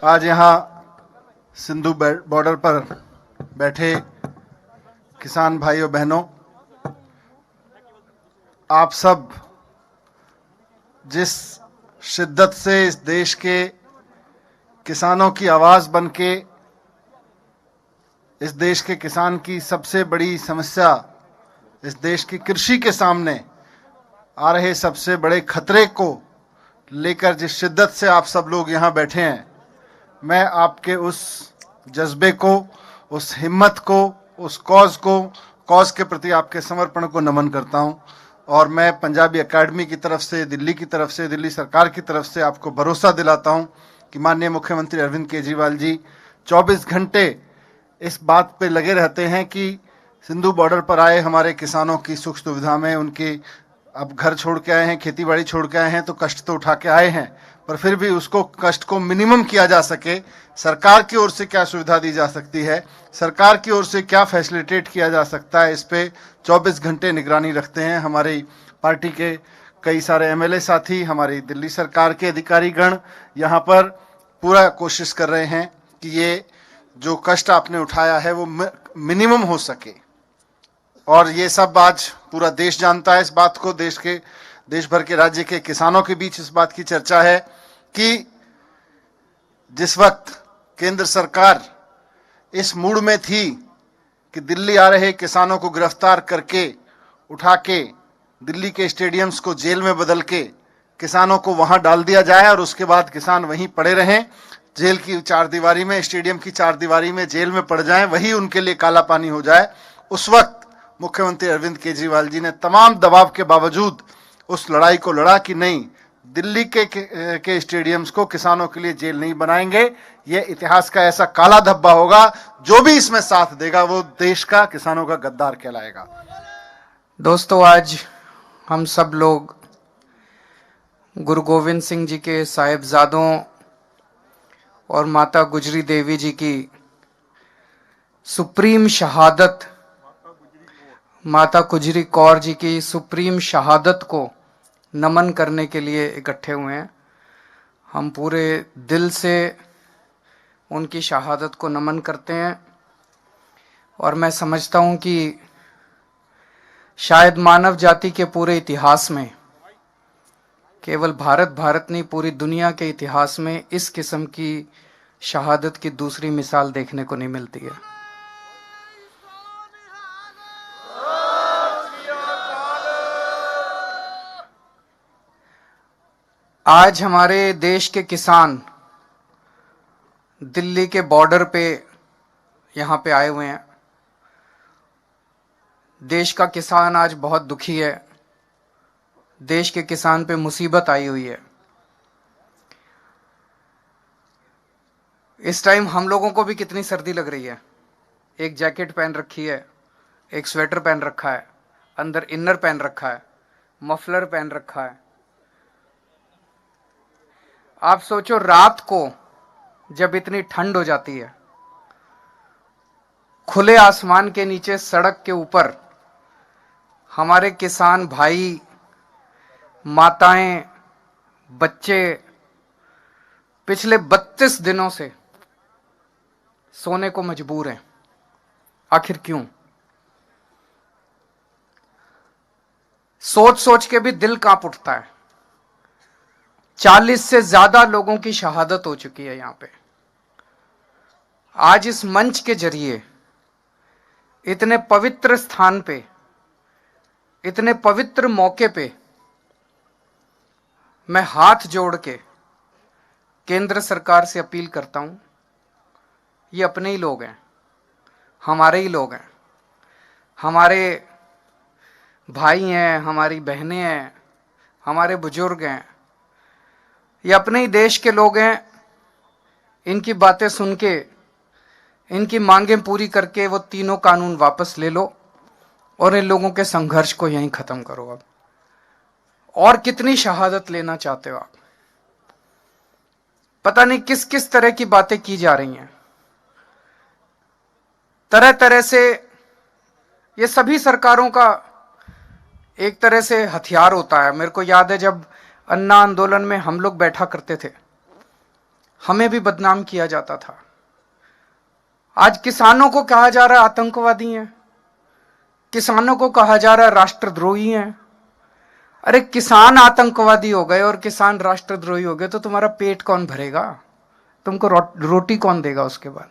आज यहाँ सिंधु बॉर्डर पर बैठे किसान भाइयों बहनों, आप सब जिस शिद्दत से इस देश के किसानों की आवाज़ बनके इस देश के किसान की सबसे बड़ी समस्या, इस देश की कृषि के सामने आ रहे सबसे बड़े खतरे को लेकर जिस शिद्दत से आप सब लोग यहाँ बैठे हैं, मैं आपके उस जज्बे को, उस हिम्मत को, उस कॉज के प्रति आपके समर्पण को नमन करता हूँ। और मैं पंजाबी एकेडमी की तरफ से, दिल्ली सरकार की तरफ से आपको भरोसा दिलाता हूँ कि माननीय मुख्यमंत्री अरविंद केजरीवाल जी 24 घंटे इस बात पे लगे रहते हैं कि सिंधु बॉर्डर पर आए हमारे किसानों की सुख सुविधा में, उनके अब घर छोड़ के आए हैं, खेती बाड़ी छोड़ के आए हैं, तो कष्ट तो उठा के आए हैं, पर फिर भी उसको कष्ट को मिनिमम किया जा सके, सरकार की ओर से क्या सुविधा दी जा सकती है, सरकार की ओर से क्या फैसिलिटेट किया जा सकता है, इस पे 24 घंटे निगरानी रखते हैं हमारी पार्टी के कई सारे एमएलए साथी, हमारी दिल्ली सरकार के अधिकारीगण यहाँ पर पूरा कोशिश कर रहे हैं कि ये जो कष्ट आपने उठाया है वो मिनिमम हो सके। और ये सब आज पूरा देश जानता है इस बात को, देश भर के राज्य के किसानों के बीच इस बात की चर्चा है कि जिस वक्त केंद्र सरकार इस मूड में थी कि दिल्ली आ रहे किसानों को गिरफ्तार करके उठा के दिल्ली के स्टेडियम्स को जेल में बदल के किसानों को वहां डाल दिया जाए और उसके बाद किसान वहीं पड़े रहें, जेल की चारदीवारी में, स्टेडियम की चारदीवारी में जेल में पड़ जाएं, वही उनके लिए काला पानी हो जाए, उस वक्त मुख्यमंत्री अरविंद केजरीवाल जी ने तमाम दबाव के बावजूद उस लड़ाई को लड़ा कि नहीं, दिल्ली के स्टेडियम्स को किसानों के लिए जेल नहीं बनाएंगे। ये इतिहास का ऐसा काला धब्बा होगा, जो भी इसमें साथ देगा वो देश का, किसानों का गद्दार कहलाएगा। दोस्तों, आज हम सब लोग गुरु गोविंद सिंह जी के साहिबजादों और माता गुजरी देवी जी की सुप्रीम शहादत, माता गुजरी कौर जी की सुप्रीम शहादत को नमन करने के लिए इकट्ठे हुए हैं। हम पूरे दिल से उनकी शहादत को नमन करते हैं और मैं समझता हूं कि शायद मानव जाति के पूरे इतिहास में, केवल भारत नहीं, पूरी दुनिया के इतिहास में इस किस्म की शहादत की दूसरी मिसाल देखने को नहीं मिलती है। आज हमारे देश के किसान दिल्ली के बॉर्डर पे यहाँ पे आए हुए हैं। देश का किसान आज बहुत दुखी है। देश के किसान पे मुसीबत आई हुई है। इस टाइम हम लोगों को भी कितनी सर्दी लग रही है। एक जैकेट पहन रखी है, एक स्वेटर पहन रखा है, अंदर इनर पहन रखा है, मफलर पहन रखा है। आप सोचो, रात को जब इतनी ठंड हो जाती है, खुले आसमान के नीचे सड़क के ऊपर हमारे किसान भाई, माताएं, बच्चे पिछले 32 दिनों से सोने को मजबूर हैं। आखिर क्यों? सोच सोच के भी दिल कांप उठता है। 40 से ज्यादा लोगों की शहादत हो चुकी है यहां पे। आज इस मंच के जरिए, इतने पवित्र स्थान पे, इतने पवित्र मौके पे मैं हाथ जोड़ के केंद्र सरकार से अपील करता हूं, ये अपने ही लोग हैं, हमारे ही लोग हैं, हमारे भाई हैं, हमारी बहनें हैं, हमारे बुजुर्ग हैं, ये अपने ही देश के लोग हैं। इनकी बातें सुन के, इनकी मांगें पूरी करके वो तीनों कानून वापस ले लो और इन लोगों के संघर्ष को यहीं खत्म करो। अब और कितनी शहादत लेना चाहते हो आप? पता नहीं किस किस तरह की बातें की जा रही हैं। तरह तरह से ये सभी सरकारों का एक तरह से हथियार होता है। मेरे को याद है जब अन्ना आंदोलन में हम लोग बैठा करते थे, हमें भी बदनाम किया जाता था। आज किसानों को कहा जा रहा है आतंकवादी हैं, किसानों को कहा जा रहा है राष्ट्रद्रोही हैं। अरे किसान आतंकवादी हो गए और किसान राष्ट्रद्रोही हो गए तो तुम्हारा पेट कौन भरेगा? तुमको रोटी कौन देगा उसके बाद?